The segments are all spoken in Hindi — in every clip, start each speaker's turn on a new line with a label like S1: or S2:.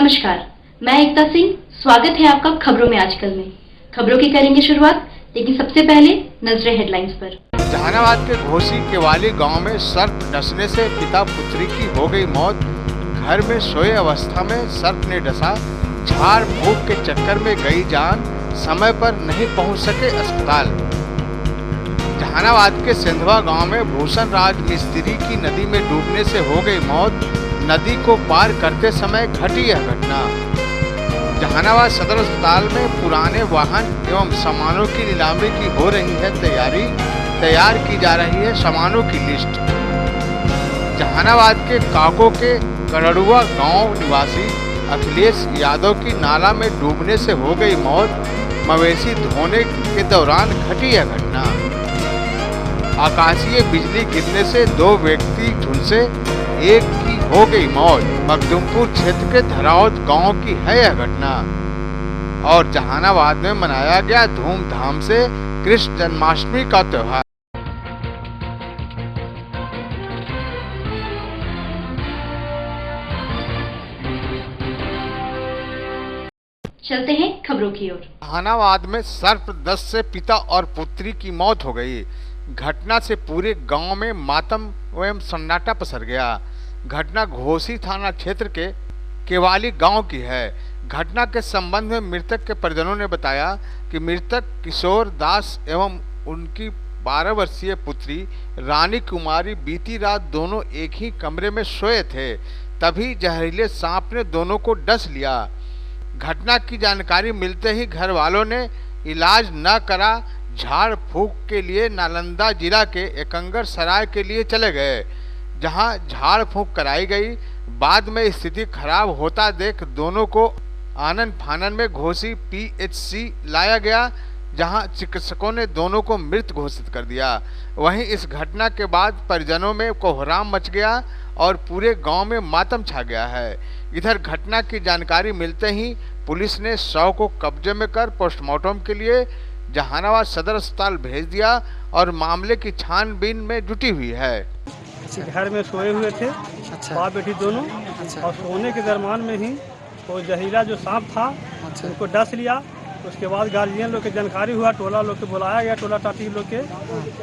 S1: नमस्कार, मैं एकता सिंह। स्वागत है आपका खबरों में आजकल में। खबरों की करेंगे शुरुआत, लेकिन सबसे पहले नजरें हेडलाइंस पर।
S2: जहानाबाद के घोसी केवाली गांव में सर्प डसने से पिता पुत्री की हो गई मौत। घर में सोए अवस्था में सर्प ने डसा, झाड़ फूक के चक्कर में गई जान, समय पर नहीं पहुंच सके अस्पताल। जहानाबाद के सिंधवा गांव में भूषण राज मिस्त्री की नदी में डूबने से हो गई मौत। नदी को पार करते समय घटी यह घटना। जहानाबाद सदर अस्पताल में पुराने वाहन एवं सामानों की नीलामी की हो रही है तैयार की जा रही है सामानों की लिस्ट। जहानाबाद के काको के करड़ुआ गांव निवासी अखिलेश यादव की नाला में डूबने से हो गई मौत। मवेशी धोने के दौरान घटी यह घटना। आकाशीय बिजली गिरने से 2 व्यक्ति झुलसे, एक की हो गई मौत। मखदूमपुर क्षेत्र के धरावत गांव की है यह घटना। और जहानाबाद में मनाया गया धूमधाम से कृष्ण जन्माष्टमी का त्योहार।
S1: चलते हैं खबरों की ओर।
S2: जहानाबाद में सर्पदंश से पिता और पुत्री की मौत हो गई। घटना से पूरे गांव में मातम एवं सन्नाटा पसर गया। घटना घोसी थाना क्षेत्र के केवाली गांव की है। घटना के संबंध में मृतक के परिजनों ने बताया कि मृतक किशोर दास एवं उनकी 12 वर्षीय पुत्री रानी कुमारी बीती रात दोनों एक ही कमरे में सोए थे, तभी जहरीले सांप ने दोनों को डस लिया। घटना की जानकारी मिलते ही घर वालों ने इलाज न करा झाड़ फूक के लिए नालंदा जिला के एकंगर सराय के लिए चले गए, जहां झाड़ फूक कराई गई। बाद में स्थिति खराब होता देख दोनों को आनन फानन में घोसी पीएचसी लाया गया, जहां चिकित्सकों ने दोनों को मृत घोषित कर दिया। वहीं इस घटना के बाद परिजनों में कोहराम मच गया और पूरे गांव में मातम छा गया है। इधर घटना की जानकारी मिलते ही पुलिस ने शव को कब्जे में कर पोस्टमार्टम के लिए जहानाबाद सदर अस्पताल भेज दिया और मामले की छानबीन में जुटी हुई है।
S3: घर में सोए हुए थे, बाप बेटी दोनों। और सोने के दरमियान में ही वो जहरीला जो सांप था उनको डस लिया। उसके बाद गार्जियन लोग के जानकारी हुआ, टोला लोग के बुलाया गया, टोला टाटी लोग के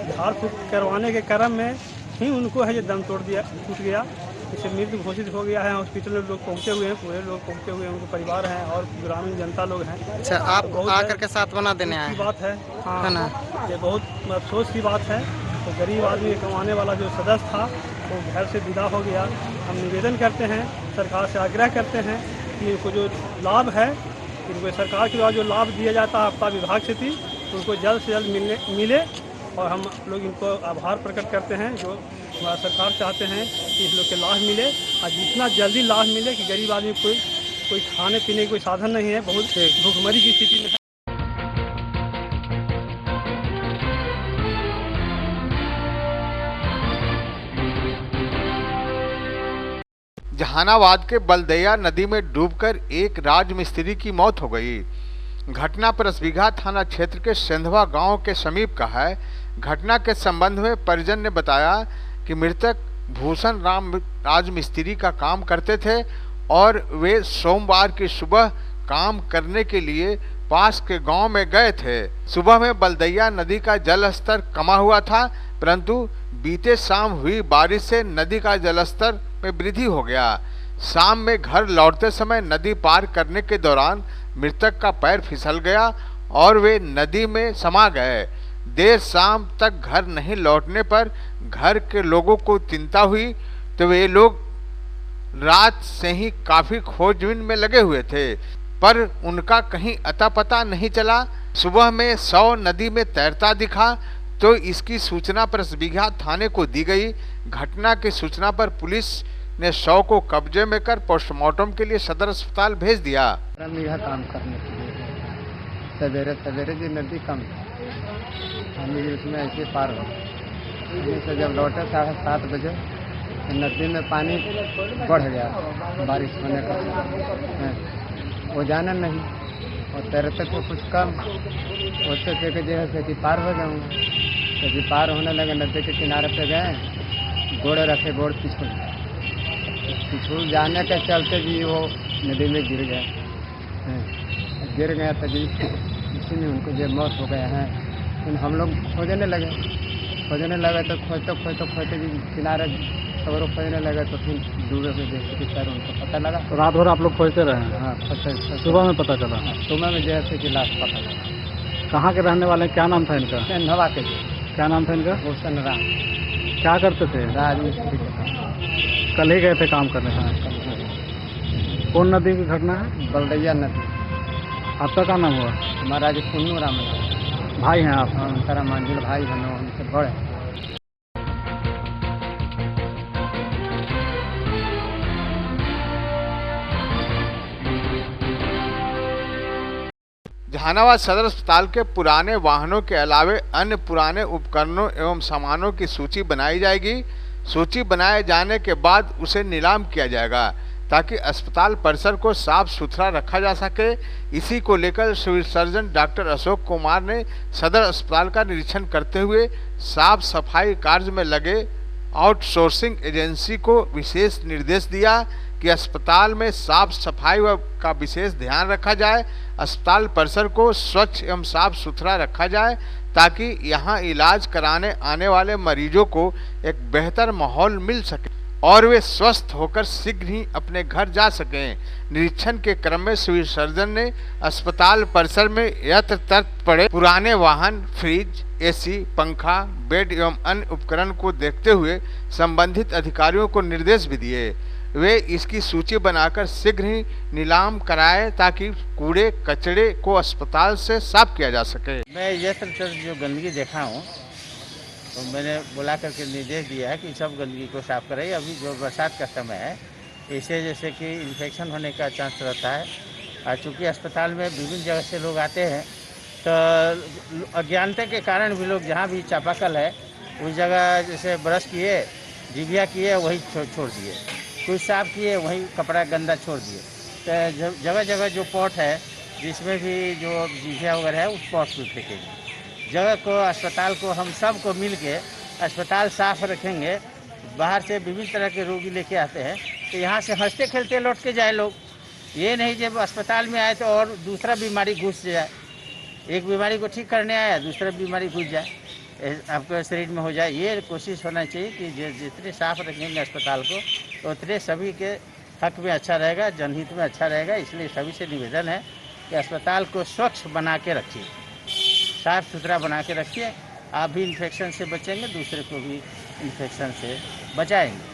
S3: झाड़ फूक करवाने के क्रम में ही उनको है ये दम टूट गया। इसे मृत घोषित हो गया है। हॉस्पिटल में लोग पहुंचे हुए हैं, पूरे लोग पहुंचे हुए हैं, उनके परिवार हैं और ग्रामीण जनता लोग हैं।
S4: अच्छा, आप आकर के साथ बना देने आए?
S3: बात है, हाँ है ना, ये बहुत अफसोस की बात है। तो गरीब आदमी कमाने वाला जो सदस्य था वो घर से विदा हो गया। हम निवेदन करते हैं, सरकार से आग्रह करते हैं कि इनको जो लाभ है, इनको सरकार के द्वारा जो लाभ दिया जाता है आपदा विभाग से थी, उनको जल्द से जल्द मिले। और हम लोग इनको आभार प्रकट करते हैं जो हमारा सरकार चाहते हैं कि इस लोग के लाभ मिले और जितना जल्दी लाभ मिले कि गरीब आदमी कोई खाने पीने का कोई साधन नहीं है, बहुत भूखमरी की स्थिति में है।
S2: जहानाबाद के बलदैया नदी में डूबकर एक राजमिस्त्री की मौत हो गई। घटना परसबिघा थाना क्षेत्र के सिंधवा गांव के समीप का है। घटना के संबंध में परिजन ने बताया कि मृतक भूषण राजमिस्त्री का काम करते थे और वे सोमवार की सुबह काम करने के लिए पास के गांव में गए थे। सुबह में बलदैया नदी का जल स्तर कमा हुआ था, परंतु बीते शाम हुई बारिश से नदी का जलस्तर में वृद्धि हो गया। शाम में घर लौटते समय नदी पार करने के दौरान मृतक का पैर फिसल गया और वे नदी में समा गए। देर शाम तक घर नहीं लौटने पर घर के लोगों को चिंता हुई, तो वे लोग रात से ही काफी खोजबीन में लगे हुए थे, पर उनका कहीं अता पता नहीं चला। सुबह में शव नदी में तैरता दिखा तो इसकी सूचना परसबिघा थाने को दी गई। घटना की सूचना पर पुलिस ने शव को कब्जे में कर पोस्टमार्टम के लिए सदर अस्पताल भेज दिया।
S4: काम करने के लिए सवेरे सवेरे जी नदी कम था, हम उसमें ऐसे पार हो से जब लौटे 7:30 बजे तो नदी में पानी बढ़ गया बारिश होने का। वो जाना नहीं और तैरते तो कुछ कम उससे थे जो है कि पार हो जाऊँगा। तो पार होने लगे नदी के किनारे पे गए, गोड़ रखे, गोड़ पिछुल जाने के चलते भी वो नदी में गिर गया। गिर गया तो इसी में उनको जो मौत हो गया है। फिर हम लोग खोजने लगे तो खोजते भी किनारे सवरों खोजने लगे तो फिर डूबे हुए देखे कि सर उनको पता लगा।
S5: तो रात भर आप लोग खोजते रहे हैं?
S4: हाँ खोजते।
S5: सुबह में पता चला?
S4: सुबह में जैसे कि लाश पता लगा।
S5: कहाँ के रहने वाले हैं? क्या नाम था इनका?
S4: नवा के
S5: क्या नाम था इनका?
S4: भूषण राम।
S5: क्या करते थे?
S4: राजमिस्त्री के काम।
S5: कल ही गए थे काम करने? कौन नदी की घटना है?
S4: बलदैया नदी।
S5: आपका क्या नाम हुआ?
S4: महाराज पुन्नू राम
S5: भाई हैं आप?
S4: तारा मंजिल भाई बनो उनसे बड़े।
S2: जहानाबाद सदर अस्पताल के पुराने वाहनों के अलावे अन्य पुराने उपकरणों एवं सामानों की सूची बनाई जाएगी। सूची बनाए जाने के बाद उसे नीलाम किया जाएगा ताकि अस्पताल परिसर को साफ सुथरा रखा जा सके। इसी को लेकर civil surgeon doctor Ashok Kumar ने सदर अस्पताल का निरीक्षण करते हुए साफ सफाई कार्य में लगे आउटसोर्सिंग एजेंसी को विशेष निर्देश दिया कि अस्पताल में साफ सफाई का विशेष ध्यान रखा जाए, अस्पताल परिसर को स्वच्छ एवं साफ सुथरा रखा जाए ताकि यहां इलाज कराने आने वाले मरीजों को एक बेहतर माहौल मिल सके और वे स्वस्थ होकर शीघ्र ही अपने घर जा सकें। निरीक्षण के क्रम में सिविल सर्जन ने अस्पताल परिसर में यत्र तत्र पड़े पुराने वाहन, फ्रिज, एसी, पंखा, बेड एवं अन्य उपकरण को देखते हुए संबंधित अधिकारियों को निर्देश भी दिए। वे इसकी सूची बनाकर शीघ्र ही नीलाम कराए ताकि कूड़े कचरे को अस्पताल से साफ किया जा सके।
S6: मैं ये सब जो गंदगी देखा हूँ तो मैंने बुला करके निर्देश दिया है कि सब गंदगी को साफ करें। अभी जो बरसात का समय है इससे जैसे कि इन्फेक्शन होने का चांस रहता है और चूँकि अस्पताल में विभिन्न जगह से लोग आते हैं तो अज्ञानता के कारण भी लोग जहाँ भी चापाकल है उस जगह जैसे ब्रश किए, जिभिया किए वही छोड़ दिए, कुछ साफ किए वही कपड़ा गंदा छोड़ दिए। तो जगह जगह जो पॉट है जिसमें भी जो जिभिया वगैरह है उस पॉट को फेंकेंगे। जगह को अस्पताल को हम सब को मिल के अस्पताल साफ रखेंगे। बाहर से विभिन्न तरह के रोगी लेके आते हैं तो यहाँ से हंसते खेलते लौट के जाए लोग। ये नहीं जब अस्पताल में आए तो और दूसरा बीमारी घुस जाए। एक बीमारी को ठीक करने आया दूसरा बीमारी घुस जाए आपके शरीर में हो जाए। ये कोशिश होना चाहिए कि जितने साफ रखेंगे अस्पताल को उतने सभी के हक में अच्छा रहेगा, जनहित में अच्छा रहेगा। इसलिए सभी से निवेदन है कि अस्पताल को स्वच्छ बना के रखिए, साफ सुथरा बना के रखिए। आप भी इन्फेक्शन से बचेंगे, दूसरे को भी इन्फेक्शन से बचाएंगे।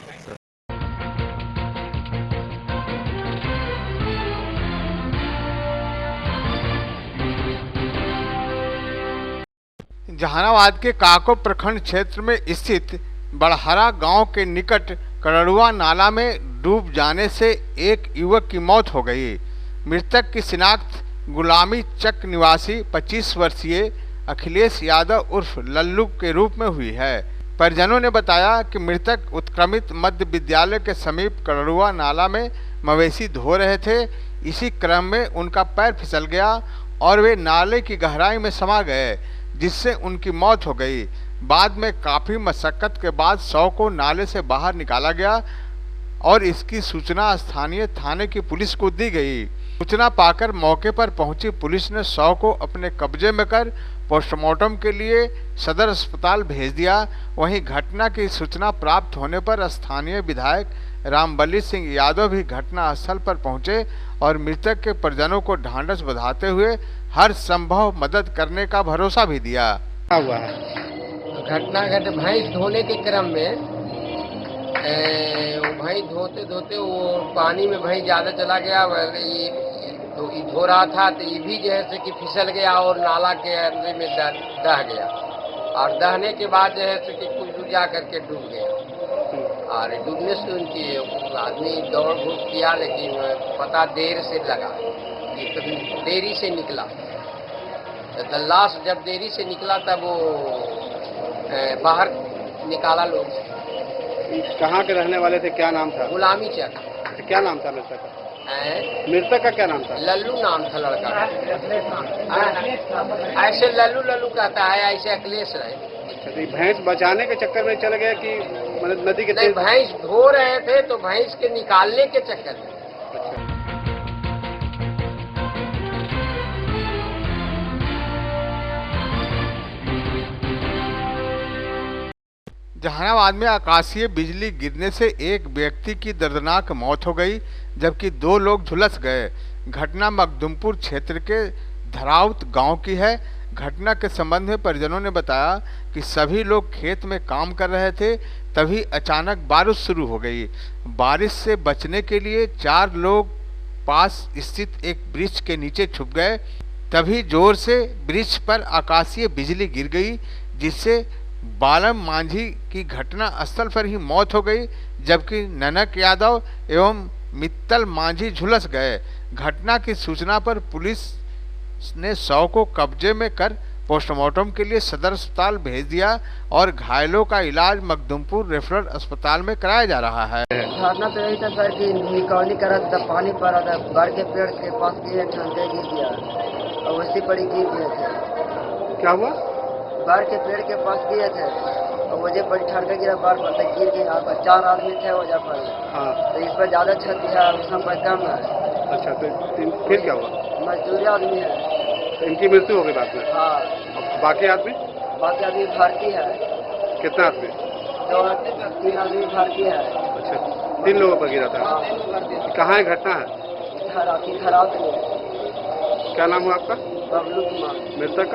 S2: जहानाबाद के काको प्रखंड क्षेत्र में स्थित बड़हरा गांव के निकट करड़ुआ नाला में डूब जाने से एक युवक की मौत हो गई। मृतक की शिनाख्त गुलामी चक निवासी 25 वर्षीय अखिलेश यादव उर्फ लल्लू के रूप में हुई है। परिजनों ने बताया कि मृतक उत्क्रमित मध्य विद्यालय के समीप करड़ुआ नाला में मवेशी धो रहे थे। इसी क्रम में उनका पैर फिसल गया और वे नाले की गहराई में समा गए, जिससे उनकी मौत हो गई। बाद में काफी मशक्कत के बाद शव को नाले से बाहर निकाला गया और इसकी सूचना स्थानीय थाने की पुलिस को दी गई। सूचना पाकर मौके पर पहुंची पुलिस ने शव को अपने कब्जे में कर पोस्टमार्टम के लिए सदर अस्पताल भेज दिया। वहीं घटना की सूचना प्राप्त होने पर स्थानीय विधायक रामबली सिंह यादव भी घटना स्थल पर पहुंचे और मृतक के परिजनों को ढांढस बंधाते हुए हर संभव मदद करने का भरोसा भी दिया।
S4: हुआ है घटना घटे भैंस धोने के क्रम में भैंस धोते धोते वो पानी में भैंस ज़्यादा चला गया। ये धो रहा था तो ये भी जैसे कि फिसल गया और नाला के अंदर में दह गया और दहने के बाद जैसे कि कुछ दूर जा करके डूब गया। और डूबने से उनकी आदमी दौड़ धूप किया लेकिन पता देर से लगा, ये कभी देरी से निकला। तो लाश जब देरी से निकला तब वो बाहर निकाला लोग।
S5: कहाँ के रहने वाले थे? क्या नाम था?
S4: गुलामी चक।
S5: क्या नाम था मृतक का? मृतक का क्या नाम था?
S4: लल्लू नाम था लड़का। ऐसे लल्लू लल्लू कहता है, ऐसे अखिलेश रहे।
S5: भैंस बचाने के चक्कर में चले गए कि मतलब नदी के?
S4: नहीं, भैंस धो रहे थे तो भैंस के निकालने के चक्कर में।
S5: अच्छा।
S2: जहानाबाद में आकाशीय बिजली गिरने से एक व्यक्ति की दर्दनाक मौत हो गई, जबकि 2 लोग झुलस गए। घटना मखदुमपुर क्षेत्र के धराउत गांव की है। घटना के संबंध में परिजनों ने बताया कि सभी लोग खेत में काम कर रहे थे, तभी अचानक बारिश शुरू हो गई। बारिश से बचने के लिए 4 लोग पास स्थित एक वृक्ष के नीचे छुप गए। तभी जोर से वृक्ष पर आकाशीय बिजली गिर गई, जिससे बालम मांझी की घटना स्थल पर ही मौत हो गई, जबकि ननक यादव एवं मित्तल मांझी झुलस गए। घटना की सूचना पर पुलिस ने शव को कब्जे में कर पोस्टमार्टम के लिए सदर अस्पताल भेज दिया और घायलों का इलाज मखदुमपुर रेफरल अस्पताल में कराया जा रहा है।
S7: घटना तो यही था सर कि निकौनी करा था, पानी पड़ा था, बर के पेड़ के पास गिर गया और वैसे पड़ी गिर गए थे।
S5: क्या हुआ?
S7: बर के पेड़ के पास गए थे और वजह पर ठरका गिरा, बार पर गिर गए। यहाँ पर 4 आदमी थे वजह पर।
S5: हाँ।
S7: तो इस पर ज्यादा क्षति है, उसमें पर कम है।
S5: अच्छा, तो फिर क्या हुआ?
S7: मजदूरी आदमी है।
S5: तो इनकी मृत्यु हो गई बाद में?
S7: हाँ।
S5: बाकी आदमी
S7: भर्ती है।
S5: कितना आदमी?
S7: 3 आदमी भर्ती है।
S5: अच्छा, 3 लोगों पर गिरा था। कहाँ है घटना है?
S7: धराउत।
S5: क्या नाम हुआ आपका?
S7: बबलू कुमार।
S6: मृतक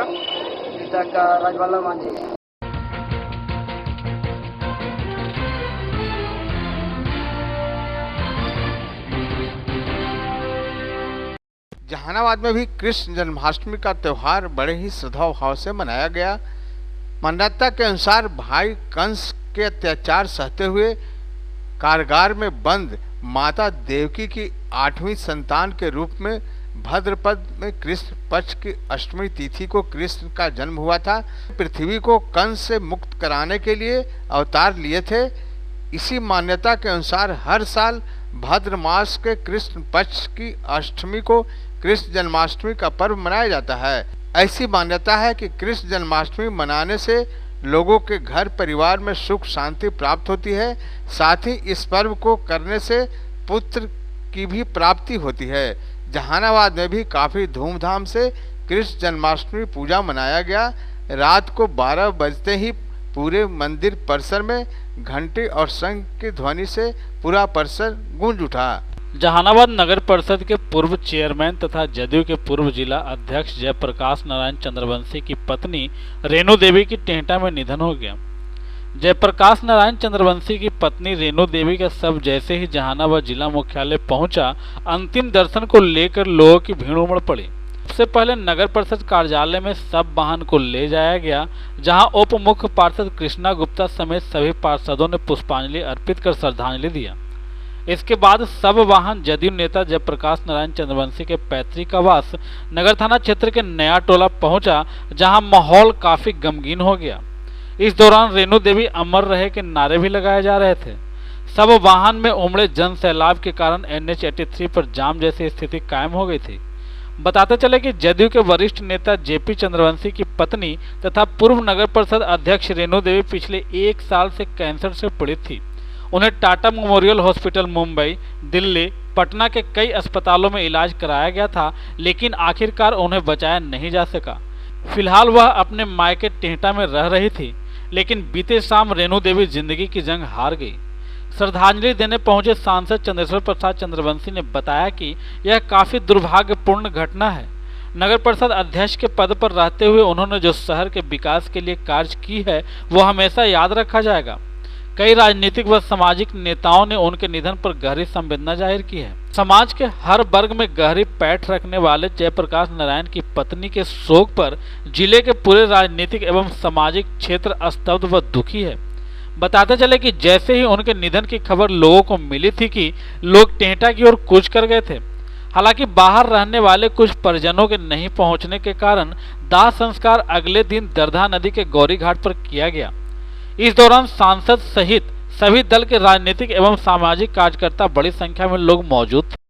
S7: का राजवाला मांझी।
S2: जहानाबाद में भी कृष्ण जन्माष्टमी का त्यौहार बड़े ही श्रद्धा भाव से मनाया गया। मान्यता के अनुसार भाई कंस के अत्याचार सहते हुए कारागार में बंद माता देवकी की 8वीं संतान के रूप में भाद्रपद में कृष्ण पक्ष की अष्टमी तिथि को कृष्ण का जन्म हुआ था। पृथ्वी को कंस से मुक्त कराने के लिए अवतार लिए थे। इसी मान्यता के अनुसार हर साल भाद्र मास के कृष्ण पक्ष की अष्टमी को कृष्ण जन्माष्टमी का पर्व मनाया जाता है। ऐसी मान्यता है कि कृष्ण जन्माष्टमी मनाने से लोगों के घर परिवार में सुख शांति प्राप्त होती है। साथ ही इस पर्व को करने से पुत्र की भी प्राप्ति होती है। जहानाबाद में भी काफी धूमधाम से कृष्ण जन्माष्टमी पूजा मनाया गया। रात को 12 बजते ही पूरे मंदिर परिसर में घंटी और शंख की ध्वनि से पूरा परिसर गूंज उठा।
S8: जहानाबाद नगर परिषद के पूर्व चेयरमैन तथा जदयू के पूर्व जिला अध्यक्ष जयप्रकाश नारायण चंद्रवंशी की पत्नी रेणु देवी की टेहटा में निधन हो गया। जयप्रकाश नारायण चंद्रवंशी की पत्नी रेणु देवी का शव जैसे ही जहानाबाद जिला मुख्यालय पहुंचा, अंतिम दर्शन को लेकर लोगों की भीड़ उमड़ पड़ी। सबसे पहले नगर परिषद कार्यालय में शव वाहन को ले जाया गया, जहां उप मुख्य पार्षद कृष्णा गुप्ता समेत सभी पार्षदों ने पुष्पांजलि अर्पित कर श्रद्धांजलि दिया। इसके बाद सब वाहन जदयू नेता जयप्रकाश नारायण चंद्रवंशी के पैतृक आवास नगर थाना क्षेत्र के नया टोला पहुंचा, जहां माहौल काफी गमगीन हो गया। इस दौरान रेणु देवी अमर रहे के नारे भी लगाए जा रहे थे। सब वाहन में उमड़े जन सैलाब के कारण NH-83 पर जाम जैसी स्थिति कायम हो गई थी। बताते चले कि जदयू के वरिष्ठ नेता JP चंद्रवंशी की पत्नी तथा पूर्व नगर परिषद अध्यक्ष रेणु देवी पिछले 1 साल से कैंसर से पीड़ित थी। उन्हें टाटा मेमोरियल हॉस्पिटल मुंबई, दिल्ली, पटना के कई अस्पतालों में इलाज कराया गया था, लेकिन आखिरकार उन्हें बचाया नहीं जा सका। फिलहाल वह अपने मायके टेहटा में रह रही थी, लेकिन बीते शाम रेणु देवी जिंदगी की जंग हार गई। श्रद्धांजलि देने पहुंचे सांसद चंद्रेश्वर प्रसाद चंद्रवंशी ने बताया कि यह काफी दुर्भाग्यपूर्ण घटना है। नगर परिषद अध्यक्ष के पद पर रहते हुए उन्होंने जो शहर के विकास के लिए कार्य की है, वो हमेशा याद रखा जाएगा। कई राजनीतिक व सामाजिक नेताओं ने उनके निधन पर गहरी संवेदना जाहिर की है। समाज के हर वर्ग में गहरी पैठ रखने वाले जयप्रकाश नारायण की पत्नी के शोक पर जिले के पूरे राजनीतिक एवं सामाजिक क्षेत्र स्तब्ध व दुखी है। बताते चले कि जैसे ही उनके निधन की खबर लोगों को मिली थी कि लोग टेहटा की ओर कूच कर गए थे। हालांकि बाहर रहने वाले कुछ परिजनों के नहीं पहुंचने के कारण दाह संस्कार अगले दिन दरधा नदी के गौरी घाट पर किया गया। इस दौरान सांसद सहित सभी दल के राजनीतिक एवं सामाजिक कार्यकर्ता बड़ी संख्या में लोग मौजूद थे।